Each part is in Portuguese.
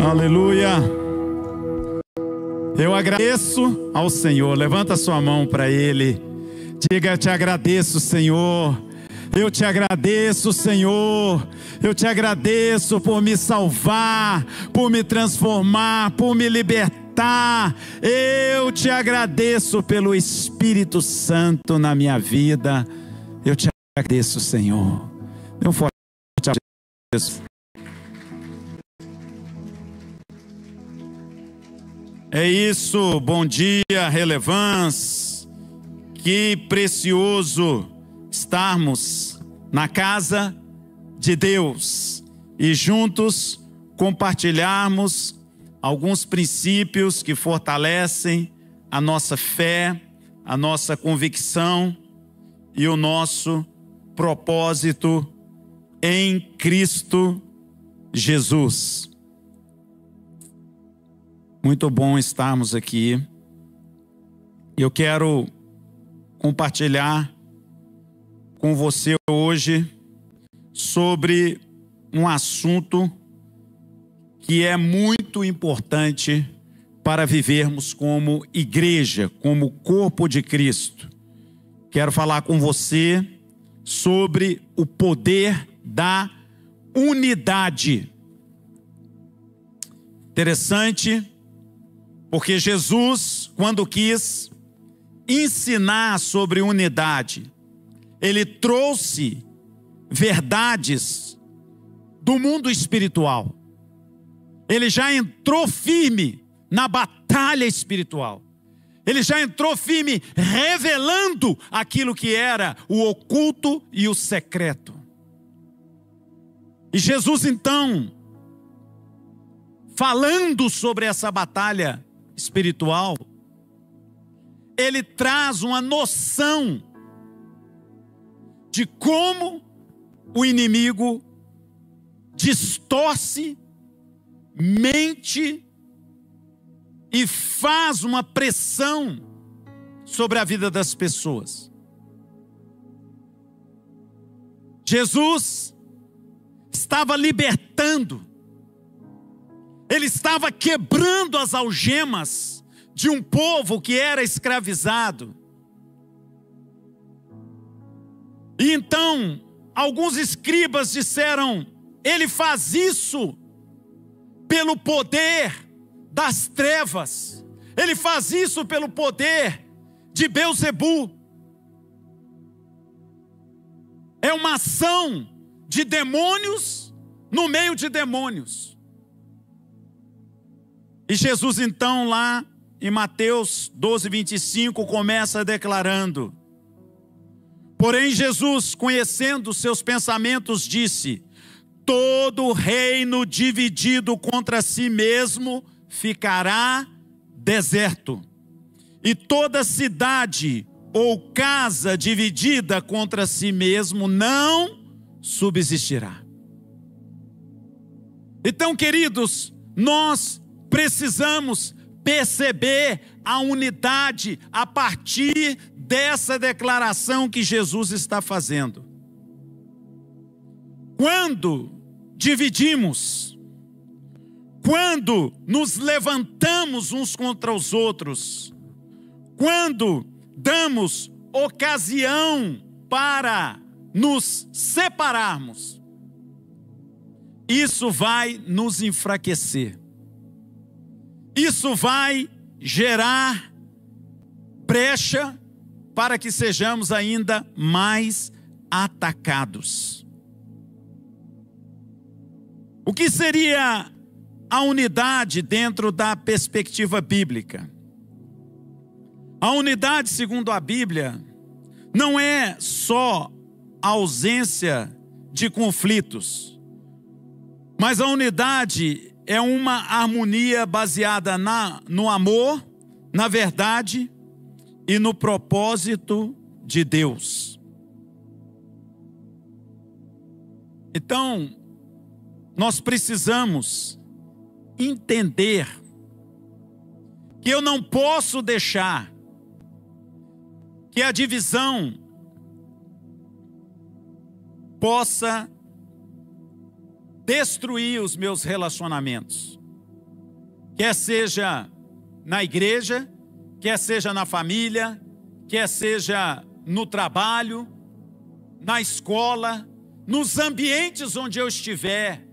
Aleluia. Eu agradeço ao Senhor. Levanta sua mão para Ele. Diga: eu te agradeço, Senhor. Eu te agradeço, Senhor. Eu te agradeço por me salvar, por me transformar, por me libertar. Eu te agradeço pelo Espírito Santo na minha vida. Eu te agradeço, Senhor. Dê um forte abraço. É isso, bom dia, Relevância. Que precioso estarmos na casa de Deus e juntos compartilharmos alguns princípios que fortalecem a nossa fé, a nossa convicção e o nosso propósito em Cristo Jesus. Muito bom estarmos aqui. Eu quero compartilhar com você hoje sobre um assunto que é muito importante para vivermos como igreja, como corpo de Cristo. Quero falar com você sobre o poder da unidade. Interessante, porque Jesus, quando quis ensinar sobre unidade, Ele trouxe verdades do mundo espiritual. Ele já entrou firme na batalha espiritual. Ele já entrou firme revelando aquilo que era o oculto e o secreto. E Jesus, então, falando sobre essa batalha espiritual, Ele traz uma noção de como o inimigo distorce, mente e faz uma pressão sobre a vida das pessoas. Jesus estava libertando, Ele estava quebrando as algemas de um povo que era escravizado. E então, alguns escribas disseram: Ele faz isso pelo poder das trevas. Ele faz isso pelo poder de Belzebu. É uma ação de demônios no meio de demônios. E Jesus então lá em Mateus 12, 25 começa declarando: porém Jesus, conhecendo seus pensamentos, disse: todo reino dividido contra si mesmo ficará deserto, e toda cidade ou casa dividida contra si mesmo não subsistirá. Então, queridos, nós precisamos perceber a unidade a partir dessa declaração que Jesus está fazendo. Quando dividimos, quando nos levantamos uns contra os outros, quando damos ocasião para nos separarmos, isso vai nos enfraquecer. Isso vai gerar brecha para que sejamos ainda mais atacados. O que seria a unidade dentro da perspectiva bíblica? A unidade, segundo a Bíblia, não é só a ausência de conflitos, mas a unidade é uma harmonia baseada no amor, na verdade e no propósito de Deus. Então, nós precisamos entender que eu não posso deixar que a divisão possa destruir os meus relacionamentos. quer seja na igreja, quer seja na família, quer seja no trabalho, na escola, nos ambientes onde eu estiver.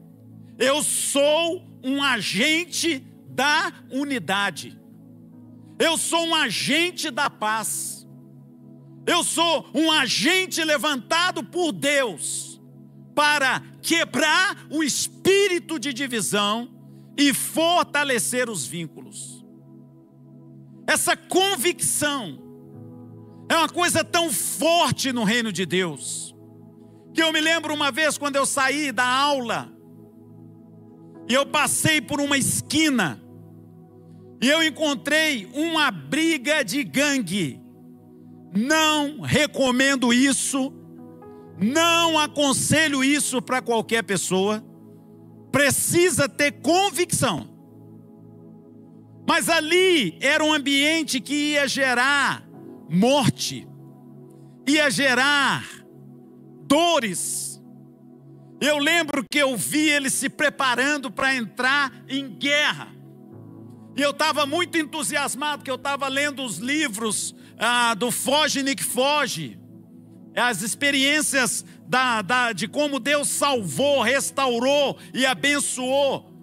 Eu sou um agente da unidade. Eu sou um agente da paz. Eu sou um agente levantado por Deus para quebrar o espírito de divisão e fortalecer os vínculos. Essa convicção é uma coisa tão forte no reino de Deus, que eu me lembro uma vez quando eu saí da aula, e eu passei por uma esquina, e eu encontrei uma briga de gangue. Não recomendo isso, não aconselho isso para qualquer pessoa. Precisa ter convicção. Mas ali era um ambiente que ia gerar morte, ia gerar dores. Eu lembro que eu vi eles se preparando para entrar em guerra. E eu estava muito entusiasmado, porque eu estava lendo os livros do Foge Nick Foge, as experiências de como Deus salvou, restaurou e abençoou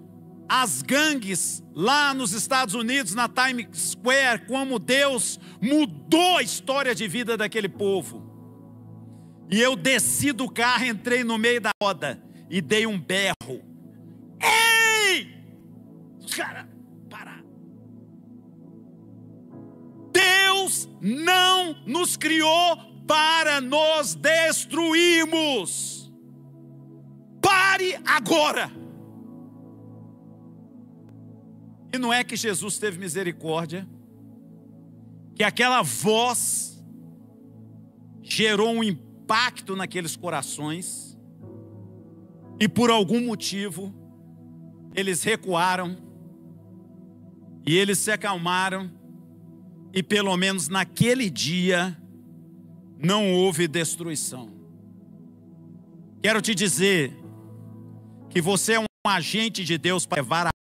as gangues lá nos Estados Unidos, na Times Square, como Deus mudou a história de vida daquele povo. E eu desci do carro, entrei no meio da roda e dei um berro. Ei! Os caras pararam. Deus não nos criou para nos destruirmos. Pare agora. E não é que Jesus teve misericórdia, que aquela voz gerou um impacto naqueles corações, e por algum motivo eles recuaram, e eles se acalmaram, e pelo menos naquele dia não houve destruição. Quero te dizer que você é um agente de Deus para levar a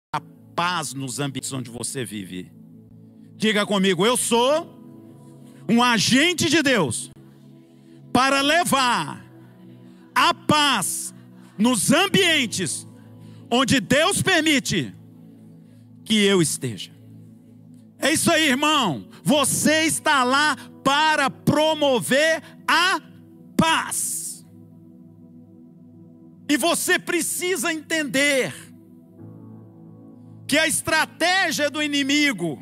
paz nos ambientes onde você vive. Diga comigo: eu sou um agente de Deus para levar a paz nos ambientes onde Deus permite que eu esteja. É isso aí, irmão. Você está lá para promover a paz. E você precisa entender que a estratégia do inimigo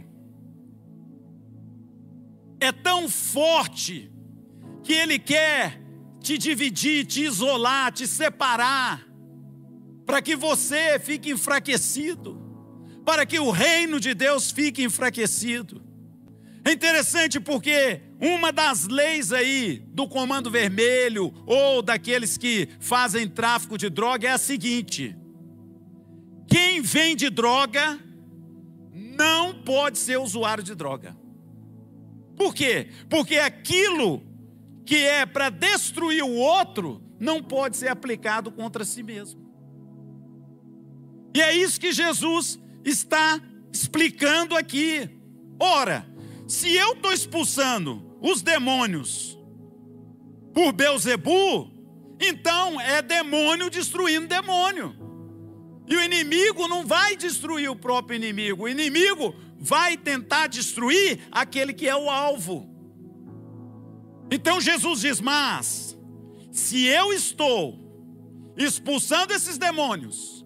é tão forte que ele quer te dividir, te isolar, te separar, para que você fique enfraquecido, para que o reino de Deus fique enfraquecido. É interessante porque uma das leis aí do Comando Vermelho ou daqueles que fazem tráfico de droga é a seguinte: quem vende droga não pode ser usuário de droga. Por quê? Porque aquilo que é para destruir o outro não pode ser aplicado contra si mesmo. E é isso que Jesus está explicando aqui. Ora, se eu estou expulsando os demônios por Beelzebu, então é demônio destruindo demônio. E o inimigo não vai destruir o próprio inimigo. O inimigo vai tentar destruir aquele que é o alvo. Então Jesus diz: mas se eu estou expulsando esses demônios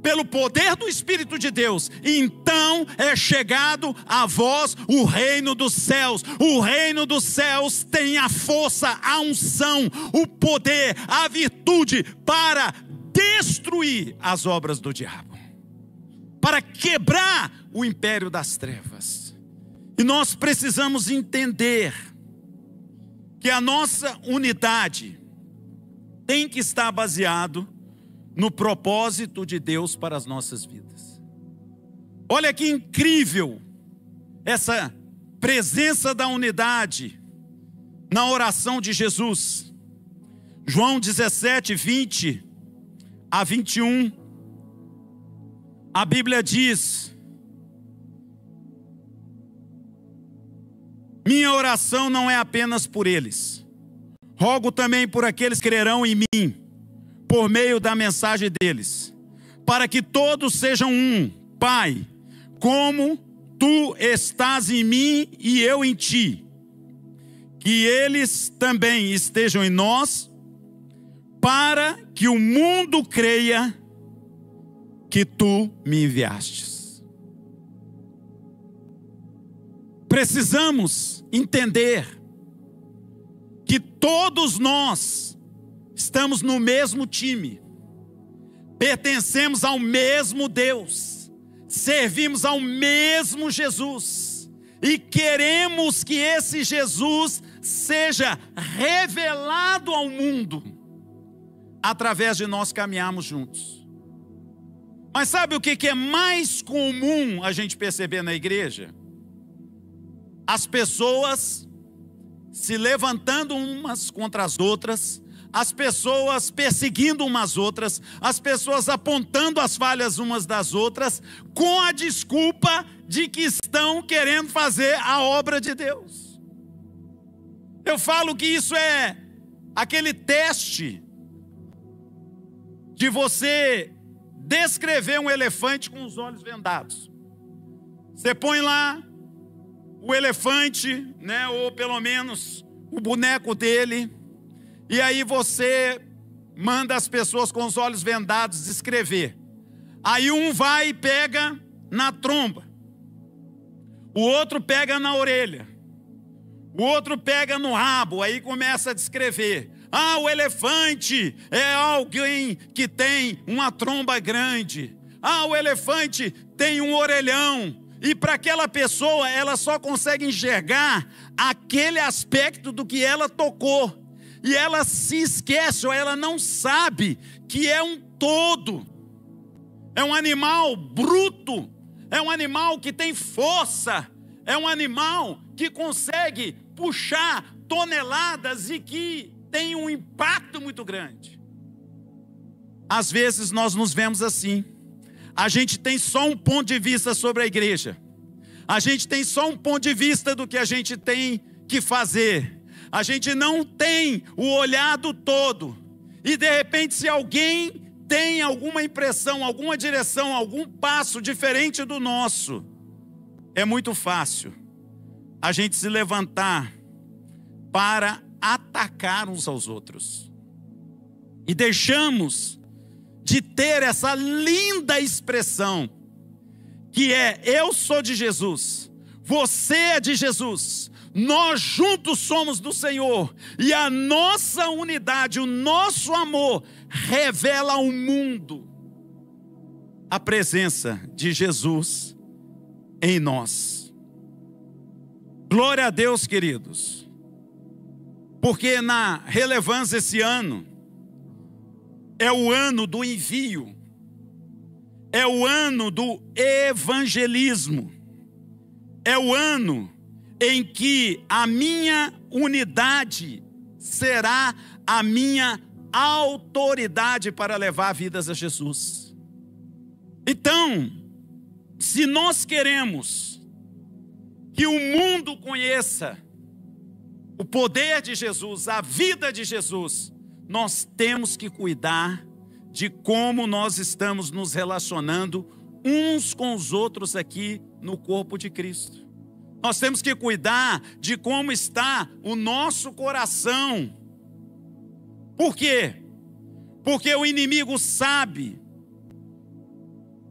pelo poder do Espírito de Deus, então é chegado a vós o reino dos céus. O reino dos céus tem a força, a unção, o poder, a virtude para destruir as obras do diabo, para quebrar o império das trevas. E nós precisamos entender que a nossa unidade tem que estar baseado no propósito de Deus para as nossas vidas. Olha que incrível essa presença da unidade na oração de Jesus. João 17, 20 a 21, a Bíblia diz: oração não é apenas por eles. Rogo também por aqueles que crerão em mim, por meio da mensagem deles, para que todos sejam um, Pai, como tu estás em mim e eu em ti, que eles também estejam em nós, para que o mundo creia que tu me enviastes. Precisamos entender que todos nós estamos no mesmo time, pertencemos ao mesmo Deus, servimos ao mesmo Jesus e queremos que esse Jesus seja revelado ao mundo através de nós caminharmos juntos. Mas sabe o que é mais comum a gente perceber na igreja? As pessoas se levantando umas contra as outras, as pessoas perseguindo umas outras, as pessoas apontando as falhas umas das outras, com a desculpa de que estão querendo fazer a obra de Deus. Eu falo que isso é aquele teste de você descrever um elefante com os olhos vendados. Você põe lá o elefante, né, ou pelo menos o boneco dele, e aí você manda as pessoas com os olhos vendados descrever. Aí um vai e pega na tromba, o outro pega na orelha, o outro pega no rabo, aí começa a descrever. Ah, o elefante é alguém que tem uma tromba grande. Ah, o elefante tem um orelhão. E para aquela pessoa, ela só consegue enxergar aquele aspecto do que ela tocou. E ela se esquece, ou ela não sabe que é um todo. É um animal bruto, é um animal que tem força, é um animal que consegue puxar toneladas e que tem um impacto muito grande. Às vezes nós nos vemos assim. A gente tem só um ponto de vista sobre a igreja. A gente tem só um ponto de vista do que a gente tem que fazer. A gente não tem o olhado todo. E de repente, se alguém tem alguma impressão, alguma direção, algum passo diferente do nosso, é muito fácil a gente se levantar para atacar uns aos outros. E deixamos de ter essa linda expressão, que é: eu sou de Jesus, você é de Jesus, nós juntos somos do Senhor, e a nossa unidade, o nosso amor, revela ao mundo a presença de Jesus em nós. Glória a Deus, queridos. Porque na relevância esse ano é o ano do envio, é o ano do evangelismo, é o ano em que a minha unidade será a minha autoridade para levar vidas a Jesus. Então, se nós queremos que o mundo conheça o poder de Jesus, a vida de Jesus, nós temos que cuidar de como nós estamos nos relacionando uns com os outros aqui no corpo de Cristo. Nós temos que cuidar de como está o nosso coração. Por quê? Porque o inimigo sabe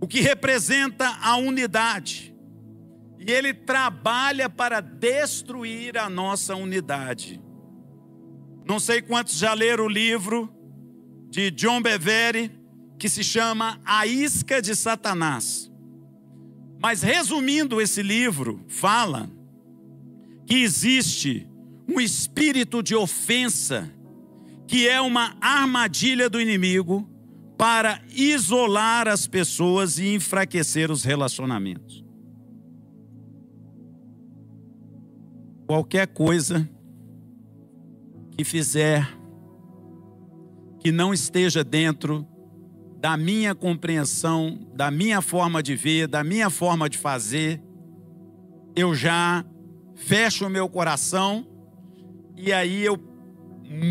o que representa a unidade. E ele trabalha para destruir a nossa unidade. Não sei quantos já leram o livro de John Bevere, que se chama A Isca de Satanás. Mas resumindo esse livro, fala que existe um espírito de ofensa, que é uma armadilha do inimigo para isolar as pessoas e enfraquecer os relacionamentos. Qualquer coisa que fizer que não esteja dentro da minha compreensão, da minha forma de ver, da minha forma de fazer, eu já fecho o meu coração e aí eu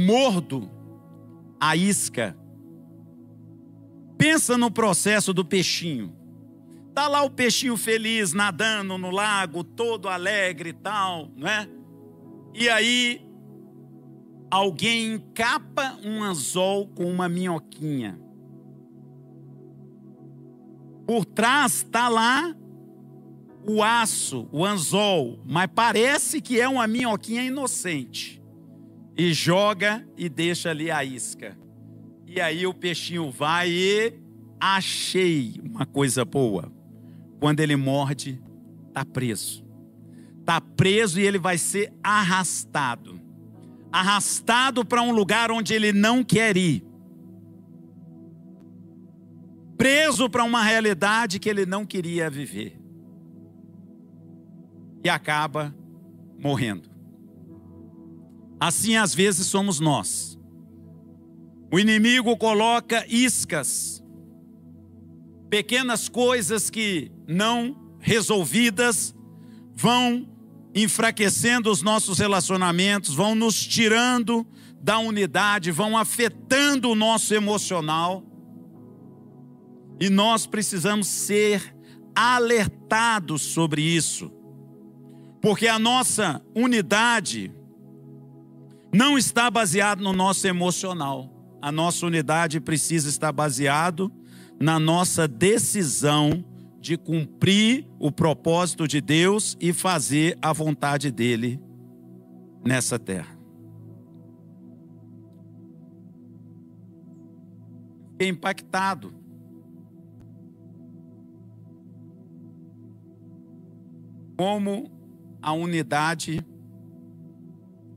mordo a isca. Pensa no processo do peixinho. Tá lá o peixinho feliz, nadando no lago, todo alegre e tal, não é? E aí, alguém encapa um anzol com uma minhoquinha. Por trás está lá o aço, o anzol, mas parece que é uma minhoquinha inocente. E joga e deixa ali a isca. E aí o peixinho vai e achei uma coisa boa. Quando ele morde, está preso. Está preso e ele vai ser arrastado. Arrastado para um lugar onde ele não quer ir. Preso para uma realidade que ele não queria viver. E acaba morrendo. Assim às vezes somos nós. O inimigo coloca iscas, pequenas coisas que não resolvidas vão enfraquecendo os nossos relacionamentos, vão nos tirando da unidade, vão afetando o nosso emocional. E nós precisamos ser alertados sobre isso. Porque a nossa unidade não está baseada no nosso emocional. A nossa unidade precisa estar baseada na nossa decisão de cumprir o propósito de Deus e fazer a vontade dele nessa terra. Fiquei impactado. Como a unidade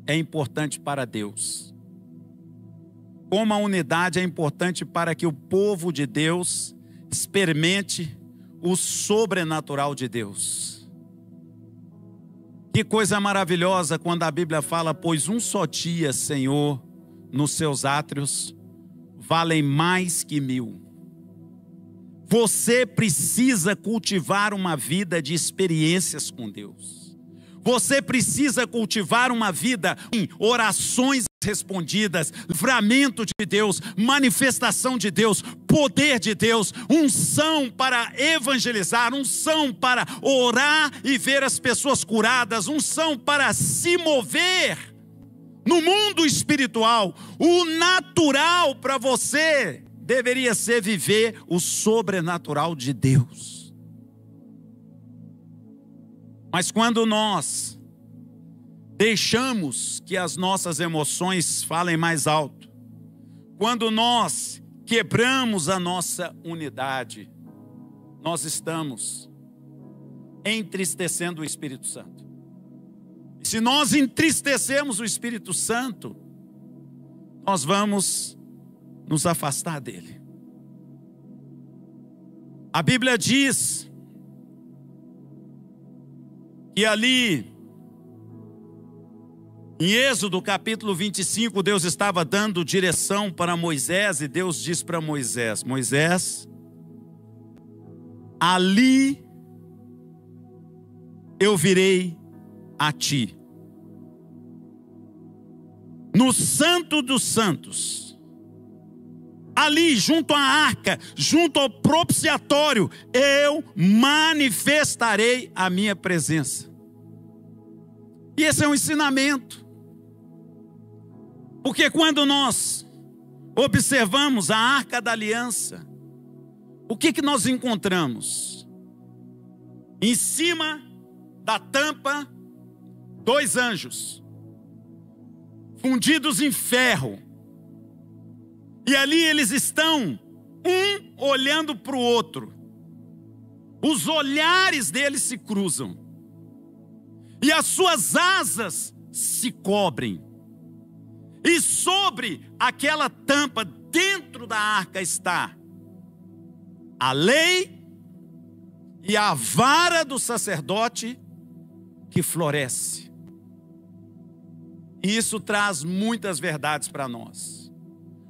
é importante para Deus. Como a unidade é importante para que o povo de Deus experimente o sobrenatural de Deus. Que coisa maravilhosa quando a Bíblia fala: pois um só dia, Senhor, nos seus átrios, valem mais que 1000. Você precisa cultivar uma vida de experiências com Deus. Você precisa cultivar uma vida em orações respondidas, livramento de Deus, manifestação de Deus, poder de Deus, unção para evangelizar, unção para orar e ver as pessoas curadas, unção para se mover no mundo espiritual. O natural para você deveria ser viver o sobrenatural de Deus. Mas quando nós deixamos que as nossas emoções falem mais alto, quando nós quebramos a nossa unidade, nós estamos entristecendo o Espírito Santo. E se nós entristecermos o Espírito Santo, nós vamos nos afastar dele. A Bíblia diz que ali, em Êxodo capítulo 25, Deus estava dando direção para Moisés, e Deus diz para Moisés: Moisés, ali eu virei a ti, no Santo dos Santos, ali junto à arca, junto ao propiciatório, eu manifestarei a minha presença. E esse é um ensinamento. Porque quando nós observamos a Arca da Aliança, o que nós encontramos? Em cima da tampa, 2 anjos, fundidos em ferro. E ali eles estão, um olhando para o outro. Os olhares deles se cruzam. E as suas asas se cobrem. E sobre aquela tampa, dentro da arca, está a lei e a vara do sacerdote que floresce. E isso traz muitas verdades para nós.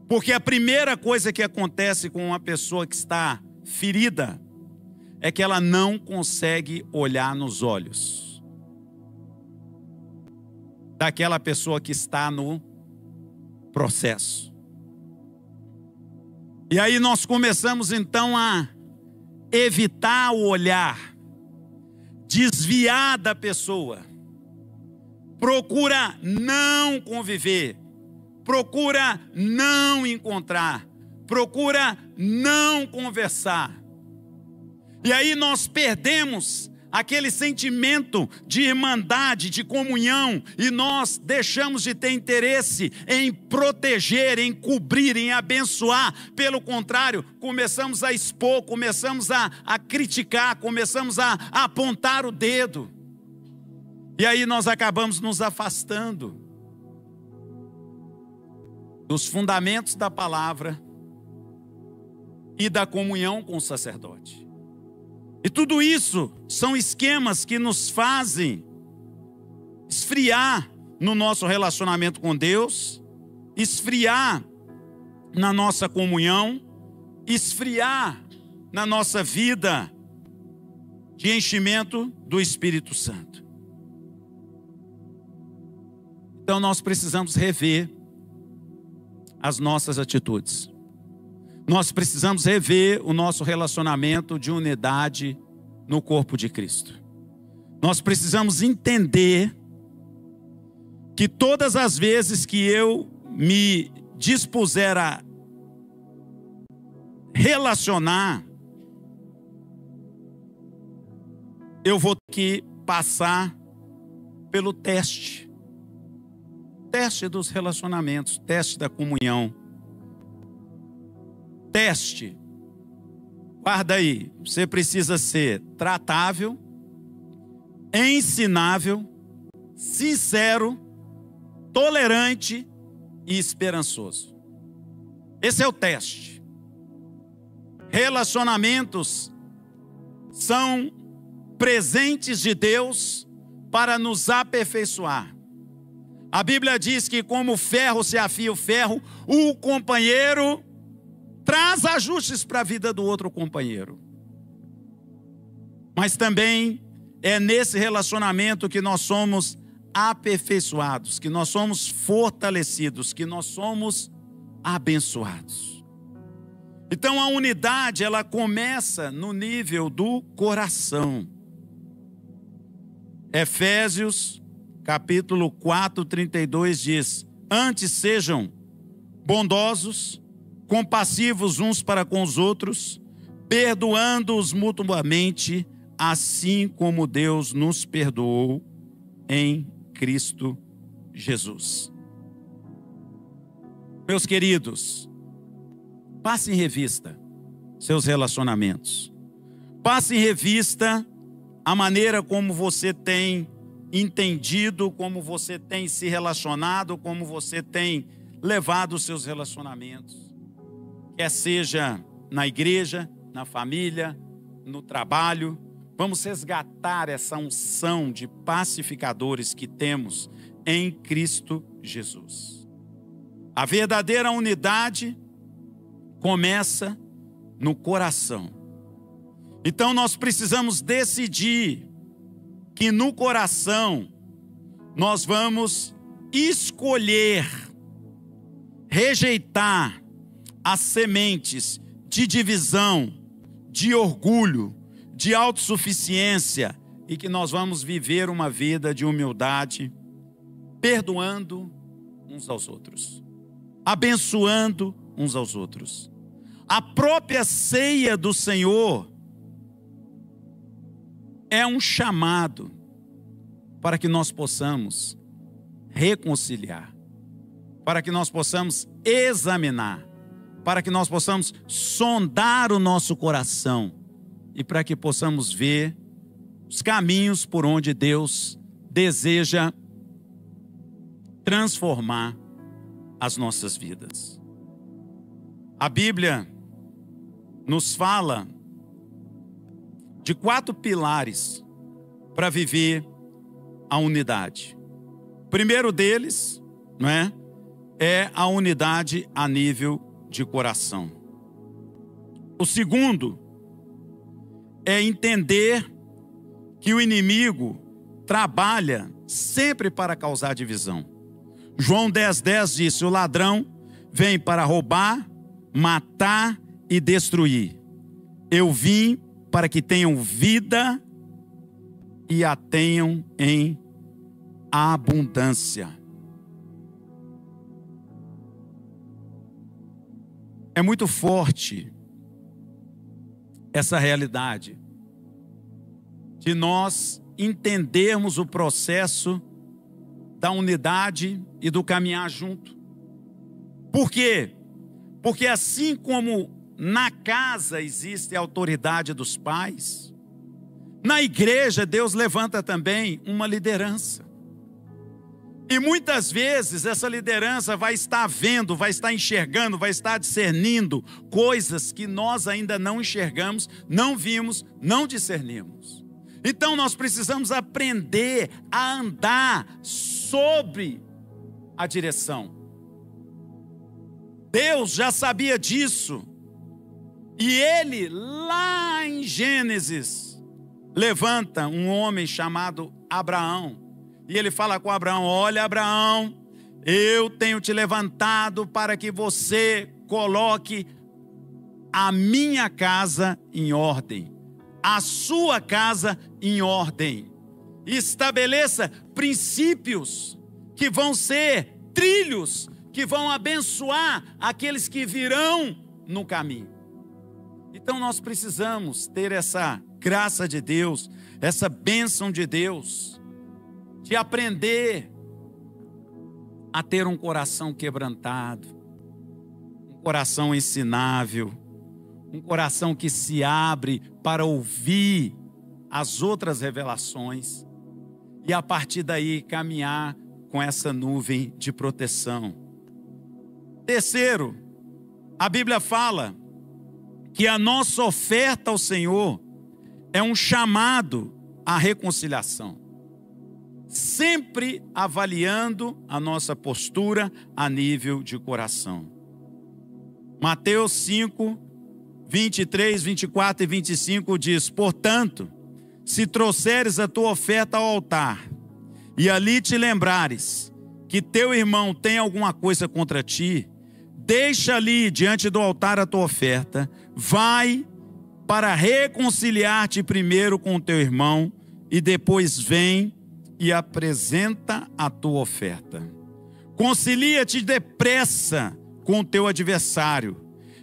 Porque a primeira coisa que acontece com uma pessoa que está ferida é que ela não consegue olhar nos olhos. daquela pessoa que está no processo. E aí nós começamos então a evitar o olhar, desviar da pessoa, procura não conviver, procura não encontrar, procura não conversar. E aí nós perdemos aquele sentimento de irmandade, de comunhão, e nós deixamos de ter interesse em proteger, em cobrir, em abençoar. Pelo contrário, começamos a expor, começamos a criticar, começamos a apontar o dedo. E aí nós acabamos nos afastando dos fundamentos da palavra e da comunhão com o sacerdote. E tudo isso são esquemas que nos fazem esfriar no nosso relacionamento com Deus, esfriar na nossa comunhão, esfriar na nossa vida de enchimento do Espírito Santo. Então nós precisamos rever as nossas atitudes. Nós precisamos rever o nosso relacionamento de unidade no corpo de Cristo. Nós precisamos entender que todas as vezes que eu me dispuser a relacionar, eu vou ter que passar pelo teste dos relacionamentos, teste da comunhão. Teste, guarda aí, você precisa ser tratável, ensinável, sincero, tolerante e esperançoso. Esse é o teste. Relacionamentos são presentes de Deus para nos aperfeiçoar. A Bíblia diz que como o ferro se afia o ferro, o companheiro traz ajustes para a vida do outro companheiro. Mas também é nesse relacionamento que nós somos aperfeiçoados, que nós somos fortalecidos, que nós somos abençoados. Então a unidade, ela começa no nível do coração. Efésios capítulo 4, 32 diz: antes sejam bondosos, compassivos uns para com os outros, perdoando-os mutuamente, assim como Deus nos perdoou em Cristo Jesus. Meus queridos, passe em revista seus relacionamentos. Passe em revista a maneira como você tem entendido, como você tem se relacionado, como você tem levado os seus relacionamentos. Quer seja na igreja, na família, no trabalho. Vamos resgatar essa unção de pacificadores que temos em Cristo Jesus. A verdadeira unidade começa no coração. Então nós precisamos decidir que no coração nós vamos escolher rejeitar as sementes de divisão, de orgulho, de autossuficiência, e que nós vamos viver uma vida de humildade, perdoando uns aos outros, abençoando uns aos outros. A própria ceia do Senhor é um chamado para que nós possamos reconciliar, para que nós possamos examinar, para que nós possamos sondar o nosso coração e para que possamos ver os caminhos por onde Deus deseja transformar as nossas vidas. A Bíblia nos fala de 4 pilares para viver a unidade. O primeiro deles, não é a unidade a nível de coração. O segundo é entender que o inimigo trabalha sempre para causar divisão. João 10:10 disse: o ladrão vem para roubar, matar e destruir. Eu vim para que tenham vida e a tenham em abundância. É muito forte essa realidade de nós entendermos o processo da unidade e do caminhar junto. Por quê? Porque assim como na casa existe a autoridade dos pais, na igreja Deus levanta também uma liderança. E muitas vezes essa liderança vai estar vendo, vai estar enxergando, vai estar discernindo coisas que nós ainda não enxergamos, não vimos, não discernimos. Então nós precisamos aprender a andar sobre a direção. Deus já sabia disso. E ele, lá em Gênesis, levanta um homem chamado Abraão. E ele fala com Abraão: olha, Abraão, eu tenho te levantado para que você coloque a minha casa em ordem, a sua casa em ordem. Estabeleça princípios que vão ser trilhos, que vão abençoar aqueles que virão no caminho. Então nós precisamos ter essa graça de Deus, essa bênção de Deus, de aprender a ter um coração quebrantado, um coração ensinável, um coração que se abre para ouvir as outras revelações e a partir daí caminhar com essa nuvem de proteção. Terceiro, a Bíblia fala que a nossa oferta ao Senhor é um chamado à reconciliação, sempre avaliando a nossa postura a nível de coração. Mateus 5, 23, 24 e 25 diz: portanto, se trouxeres a tua oferta ao altar, e ali te lembrares que teu irmão tem alguma coisa contra ti, deixa ali diante do altar a tua oferta, vai para reconciliar-te primeiro com o teu irmão, e depois vem e apresenta a tua oferta. Concilia-te depressa com o teu adversário,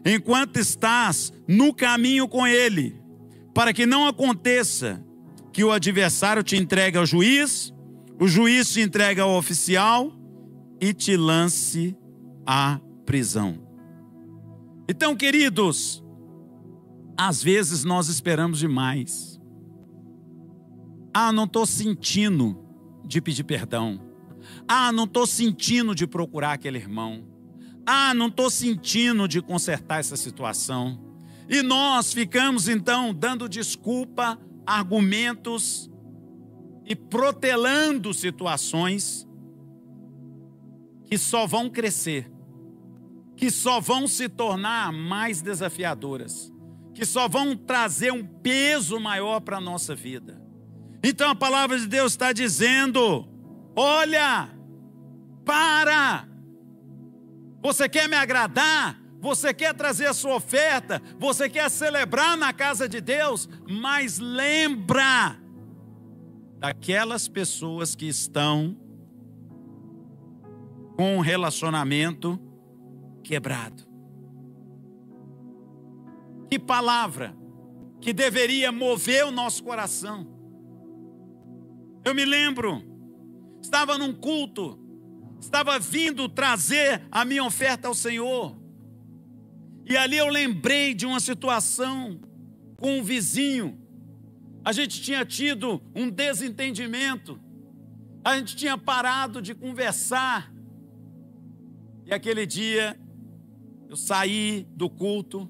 enquanto estás no caminho com ele, para que não aconteça que o adversário te entregue ao juiz, o juiz te entregue ao oficial e te lance à prisão. Então, queridos, às vezes nós esperamos demais. Não estou sentindo de pedir perdão. Não estou sentindo de procurar aquele irmão. Não estou sentindo de consertar essa situação. E nós ficamos então dando desculpa, argumentos e protelando situações que só vão crescer, que só vão se tornar mais desafiadoras, que só vão trazer um peso maior para a nossa vida. Então a palavra de Deus está dizendo: olha, para! Você quer me agradar? Você quer trazer a sua oferta? Você quer celebrar na casa de Deus? Mas lembra daquelas pessoas que estão com um relacionamento quebrado. Que palavra que deveria mover o nosso coração. Eu me lembro, estava num culto, estava vindo trazer a minha oferta ao Senhor, e ali eu lembrei de uma situação com um vizinho. A gente tinha tido um desentendimento, a gente tinha parado de conversar, e aquele dia eu saí do culto,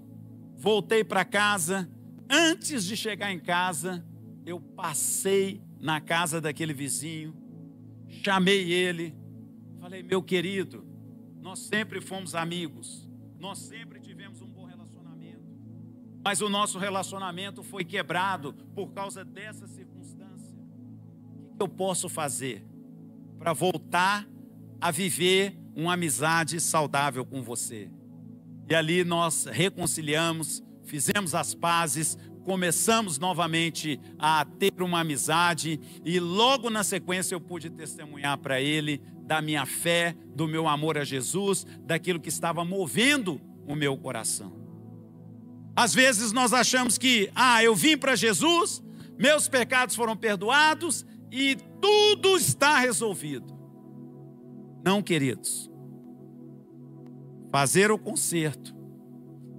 voltei para casa. Antes de chegar em casa, eu passei na casa daquele vizinho, chamei ele, falei: meu querido, nós sempre fomos amigos, nós sempre tivemos um bom relacionamento, mas o nosso relacionamento foi quebrado por causa dessa circunstância. O que eu posso fazer para voltar a viver uma amizade saudável com você? E ali nós reconciliamos, fizemos as pazes, começamos novamente a ter uma amizade, e logo na sequência eu pude testemunhar para ele da minha fé, do meu amor a Jesus, daquilo que estava movendo o meu coração. Às vezes nós achamos que, eu vim para Jesus, meus pecados foram perdoados e tudo está resolvido. Não, queridos. Fazer o conserto,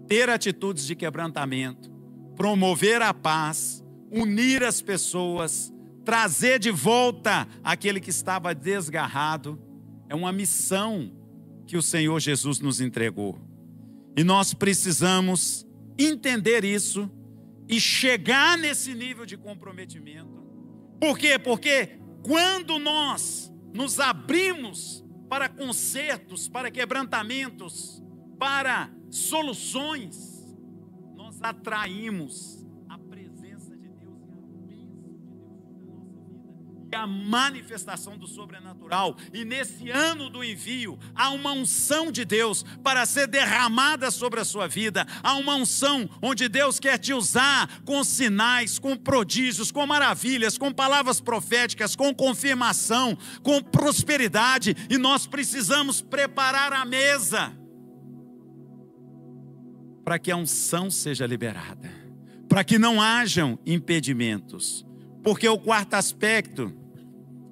ter atitudes de quebrantamento, promover a paz, unir as pessoas, trazer de volta aquele que estava desgarrado, é uma missão que o Senhor Jesus nos entregou. E nós precisamos entender isso e chegar nesse nível de comprometimento. Por quê? Porque quando nós nos abrimos para consertos, para quebrantamentos, para soluções, nós atraímos a presença de Deus e a bênção de Deus sobre a nossa vida, e a manifestação do sobrenatural. E nesse ano do envio, há uma unção de Deus para ser derramada sobre a sua vida. Há uma unção onde Deus quer te usar com sinais, com prodígios, com maravilhas, com palavras proféticas, com confirmação, com prosperidade. E nós precisamos preparar a mesa para que a unção seja liberada, para que não hajam impedimentos. Porque o quarto aspecto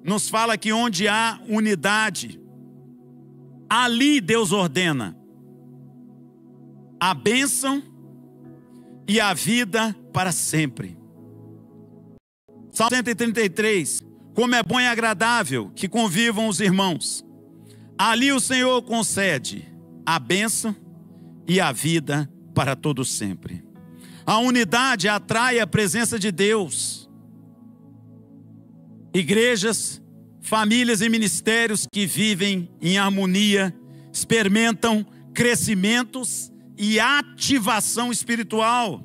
nos fala que onde há unidade, ali Deus ordena a bênção e a vida para sempre. Salmo 133, como é bom e agradável que convivam os irmãos. Ali o Senhor concede a bênção e a vida para todo sempre. A unidade atrai a presença de Deus. Igrejas, famílias e ministérios que vivem em harmonia experimentam crescimentos e ativação espiritual.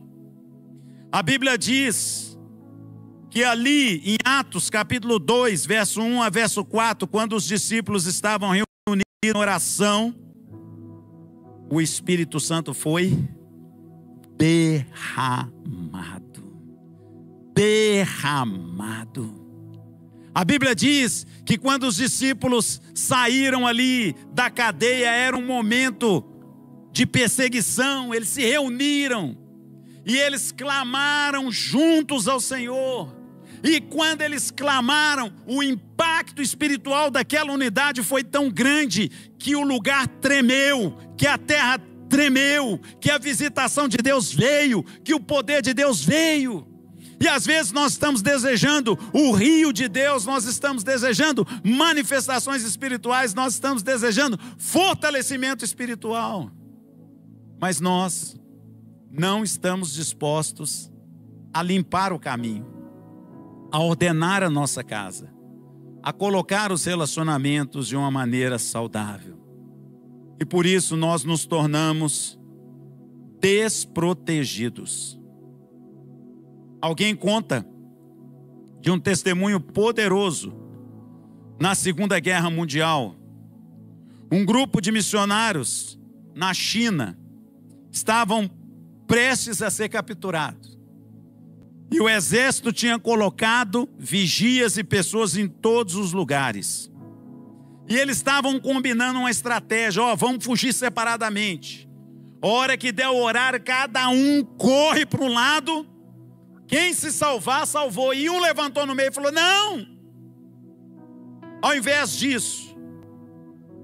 A Bíblia diz que ali em Atos capítulo 2, verso 1 a verso 4, quando os discípulos estavam reunidos em oração, o Espírito Santo foi derramado. A Bíblia diz que quando os discípulos saíram ali da cadeia, era um momento de perseguição, eles se reuniram e eles clamaram juntos ao Senhor. E quando eles clamaram, o impacto espiritual daquela unidade foi tão grande que o lugar tremeu, que a terra tremeu, que a visitação de Deus veio, que o poder de Deus veio. E às vezes nós estamos desejando o rio de Deus, nós estamos desejando manifestações espirituais, nós estamos desejando fortalecimento espiritual. Mas nós não estamos dispostos a limpar o caminho, a ordenar a nossa casa, a colocar os relacionamentos de uma maneira saudável. E por isso nós nos tornamos desprotegidos. Alguém conta de um testemunho poderoso na Segunda Guerra Mundial. Um grupo de missionários na China estavam prestes a ser capturados. E o exército tinha colocado vigias e pessoas em todos os lugares. E eles estavam combinando uma estratégia, vamos fugir separadamente. A hora que der o horário, cada um corre para um lado. Quem se salvar, salvou. E um levantou no meio e falou, não! Ao invés disso,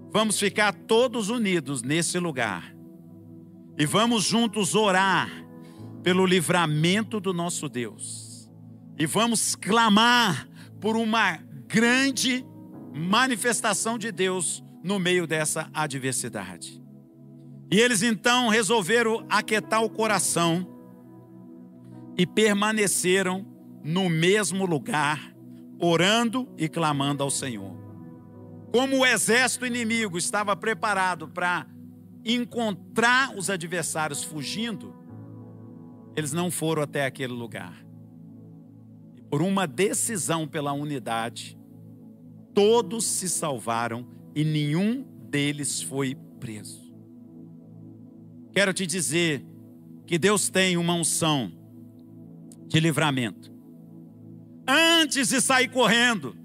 vamos ficar todos unidos nesse lugar. E vamos juntos orar pelo livramento do nosso Deus. E vamos clamar por uma grande manifestação de Deus no meio dessa adversidade. E eles então resolveram aquietar o coração e permaneceram no mesmo lugar, orando e clamando ao Senhor. Como o exército inimigo estava preparado para encontrar os adversários fugindo, eles não foram até aquele lugar. E por uma decisão pela unidade, todos se salvaram e nenhum deles foi preso. Quero te dizer que Deus tem uma unção de livramento. Antes de sair correndo,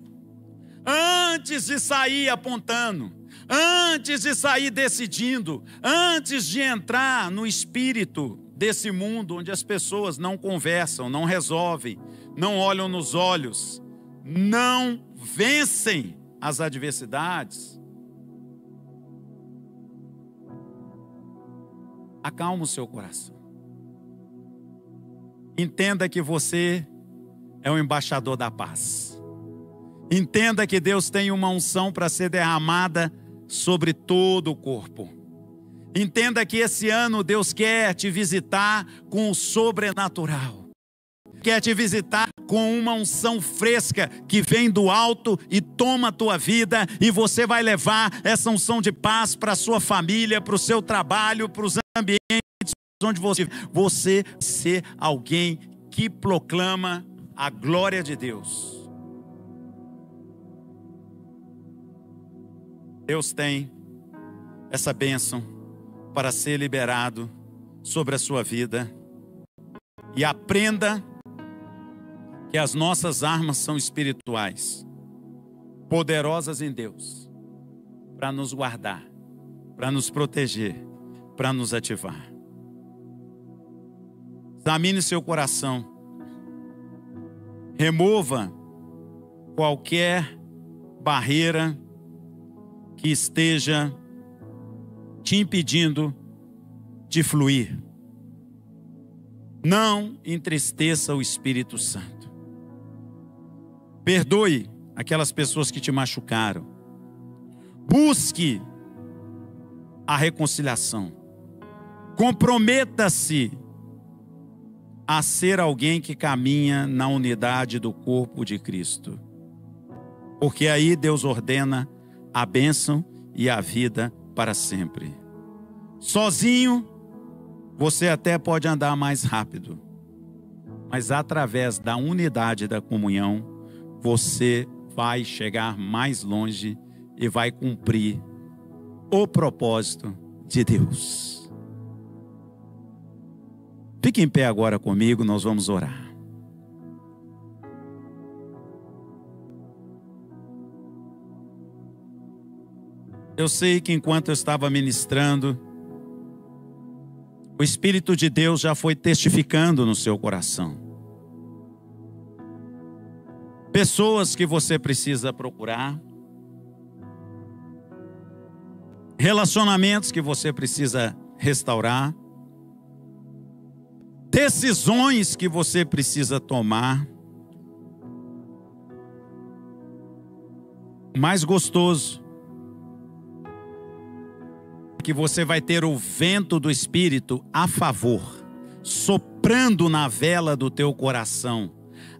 antes de sair apontando, antes de sair decidindo, antes de entrar no espírito desse mundo onde as pessoas não conversam, não resolvem, não olham nos olhos, não vencem as adversidades, acalma o seu coração. Entenda que você é o embaixador da paz. Entenda que Deus tem uma unção para ser derramada sobre todo o corpo. Entenda que esse ano Deus quer te visitar com o sobrenatural. Quer te visitar com uma unção fresca que vem do alto e toma a tua vida, e você vai levar essa unção de paz para a sua família, para o seu trabalho, para os ambientes onde você ser alguém que proclama a glória de Deus. Deus tem essa bênção para ser liberado sobre a sua vida. E aprenda que as nossas armas são espirituais, poderosas em Deus, para nos guardar, para nos proteger, para nos ativar. Examine seu coração. Remova qualquer barreira que esteja te impedindo de fluir. Não entristeça o Espírito Santo. Perdoe aquelas pessoas que te machucaram. Busque a reconciliação. Comprometa-se a ser alguém que caminha na unidade do corpo de Cristo. Porque aí Deus ordena a bênção e a vida para sempre. Sozinho, você até pode andar mais rápido, mas através da unidade da comunhão, você vai chegar mais longe e vai cumprir o propósito de Deus. Fique em pé agora comigo, nós vamos orar. Eu sei que enquanto eu estava ministrando, o Espírito de Deus já foi testificando no seu coração. Pessoas que você precisa procurar, relacionamentos que você precisa restaurar, decisões que você precisa tomar. O mais gostoso é que você vai ter o vento do Espírito a favor, soprando na vela do teu coração,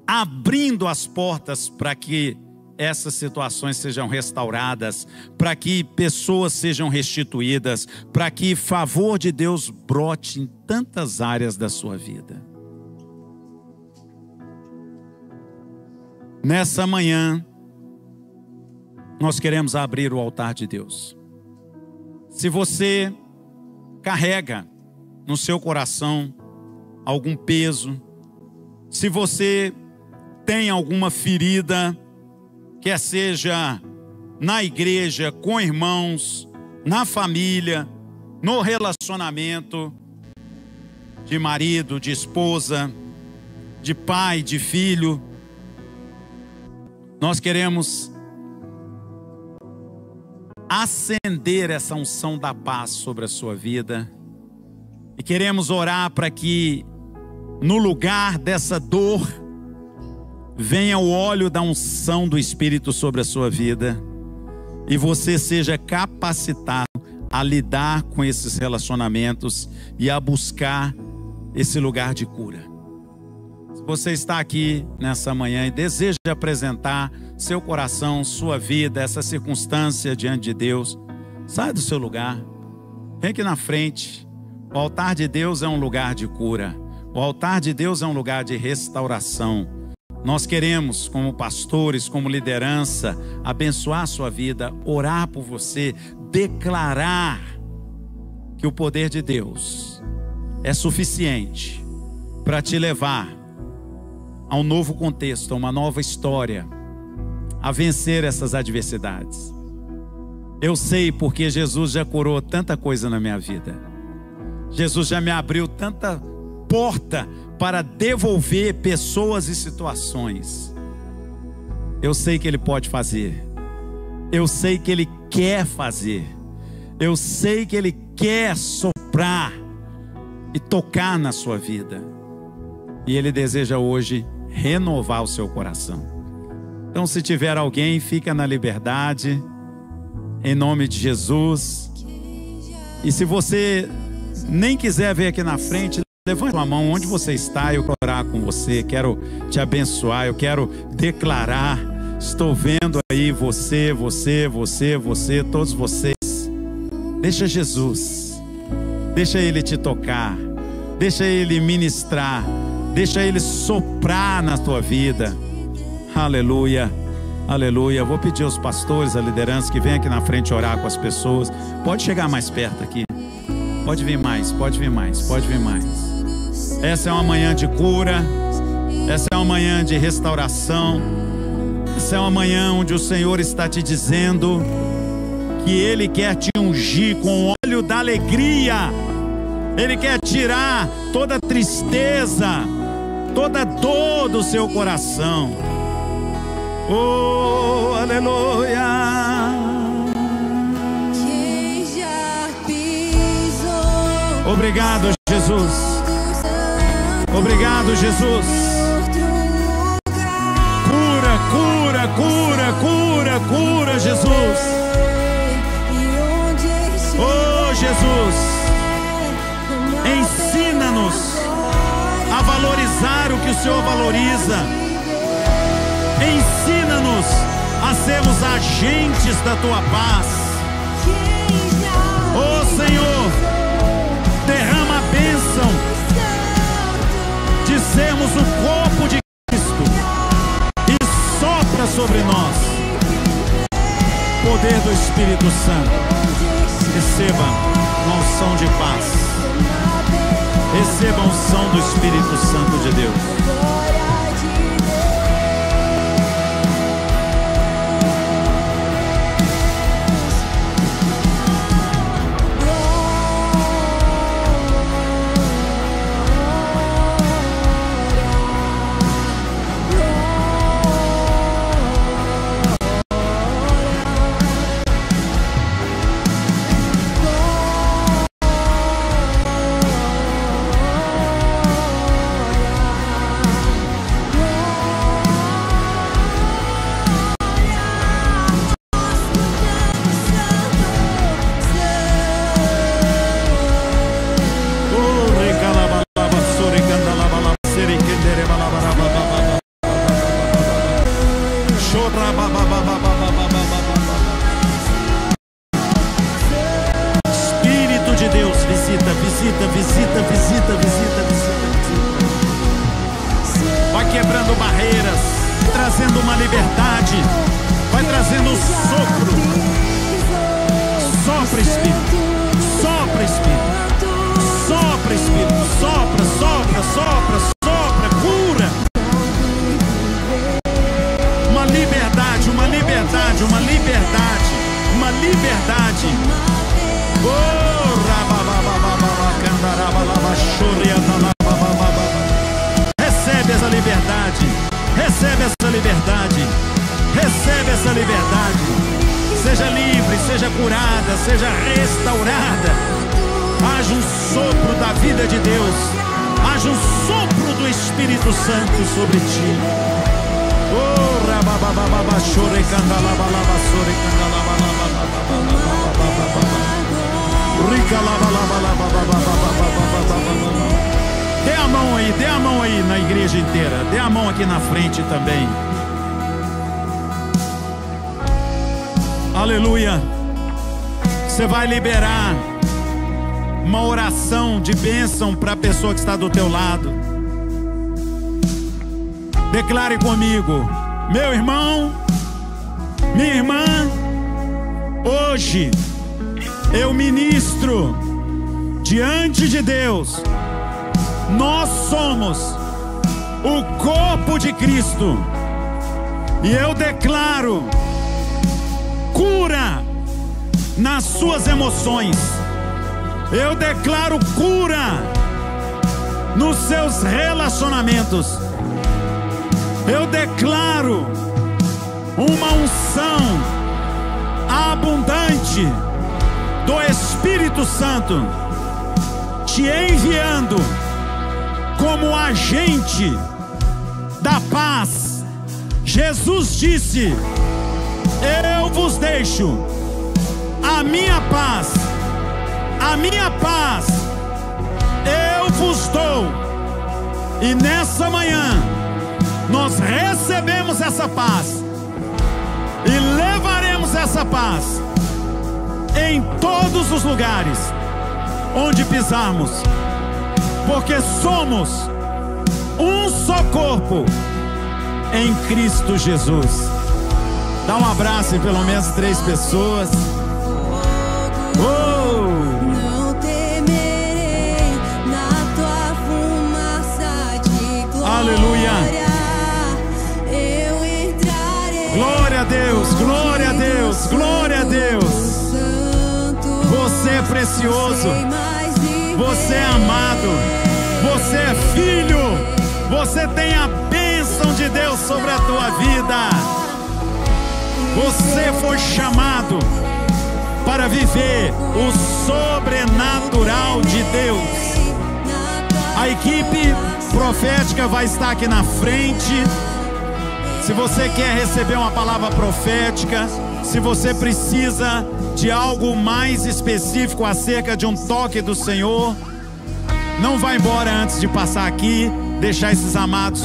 abrindo as portas para que essas situações sejam restauradas, para que pessoas sejam restituídas, para que favor de Deus brote em tantas áreas da sua vida. Nessa manhã, nós queremos abrir o altar de Deus. Se você carrega no seu coração algum peso, se você tem alguma ferida, quer seja na igreja, com irmãos, na família, no relacionamento de marido, de esposa, de pai, de filho, nós queremos acender essa unção da paz sobre a sua vida e queremos orar para que no lugar dessa dor venha o óleo da unção do Espírito sobre a sua vida e você seja capacitado a lidar com esses relacionamentos e a buscar esse lugar de cura. Se você está aqui nessa manhã e deseja apresentar seu coração, sua vida, essa circunstância diante de Deus, sai do seu lugar, vem aqui na frente. O altar de Deus é um lugar de cura. O altar de Deus é um lugar de restauração. Nós queremos, como pastores, como liderança, abençoar a sua vida, orar por você, declarar que o poder de Deus é suficiente para te levar a um novo contexto, a uma nova história, a vencer essas adversidades. Eu sei porque Jesus já curou tanta coisa na minha vida. Jesus já me abriu tanta porta para devolver pessoas e situações. Eu sei que Ele pode fazer. Eu sei que Ele quer fazer. Eu sei que Ele quer soprar e tocar na sua vida. E Ele deseja hoje renovar o seu coração. Então, se tiver alguém, fica na liberdade, em nome de Jesus. E se você nem quiser vir aqui na frente, levante a mão onde você está, eu quero orar com você, quero te abençoar, eu quero declarar. Estou vendo aí você, todos vocês. Deixa Jesus, deixa Ele te tocar, deixa Ele ministrar, deixa Ele soprar na tua vida. Aleluia, aleluia. Vou pedir aos pastores, a liderança, que venham aqui na frente orar com as pessoas. Pode chegar mais perto aqui. Pode vir mais, pode vir mais, pode vir mais. Essa é uma manhã de cura. Essa é uma manhã de restauração. Essa é uma manhã onde o Senhor está te dizendo que Ele quer te ungir com o óleo da alegria. Ele quer tirar toda tristeza, toda dor do seu coração. Oh, aleluia. Obrigado, Jesus. Obrigado, Jesus. Cura, cura, cura, cura, cura, Jesus. Oh, Jesus, ensina-nos a valorizar o que o Senhor valoriza. Ensina-nos a sermos agentes da Tua paz. Oh, Senhor, derrama a bênção de sermos o corpo de Cristo e sopra sobre nós poder do Espírito Santo. Receba uma unção de paz. Receba a unção do Espírito Santo de Deus. Espírito de Deus, visita, visita, visita, visita, visita, visita. Vai quebrando barreiras, trazendo uma liberdade, vai trazendo um sopro. Sopra, Espírito, sopra, Espírito, sopra, Espírito, sopra, sopra, sopra, sopra, cura. Uma liberdade, uma liberdade, uma liberdade, uma liberdade. Recebe essa liberdade, recebe essa liberdade, recebe essa liberdade. Seja livre, seja curada, seja restaurada. Haja um sopro da vida de Deus, haja um sopro do Espírito Santo sobre ti. Oh, rababababa, chore candalaba, sore candalaba. Dê a mão aí na igreja inteira. Dê a mão aqui na frente também. Aleluia. Você vai liberar uma oração de bênção para a pessoa que está do teu lado. Declare comigo: meu irmão, minha irmã, hoje eu ministro diante de Deus. Nós somos o corpo de Cristo, e eu declaro cura nas suas emoções. Eu declaro cura nos seus relacionamentos. Eu declaro uma unção abundante do Espírito Santo te enviando como agente da paz. Jesus disse: eu vos deixo a minha paz, a minha paz eu vos dou. E nessa manhã nós recebemos essa paz e levaremos essa paz em todos os lugares onde pisarmos, porque somos um só corpo em Cristo Jesus. Dá um abraço em pelo menos 3 pessoas. Não temerei, na tua fumaça de glória. Aleluia. Eu entrarei. Glória a Deus, glória a Deus, glória a Deus. Você é precioso, você é amado, você é filho, você tem a bênção de Deus sobre a tua vida. Você foi chamado para viver o sobrenatural de Deus. A equipe profética vai estar aqui na frente. Se você quer receber uma palavra profética, se você precisa de algo mais específico acerca de um toque do Senhor, não vá embora antes de passar aqui, deixar esses amados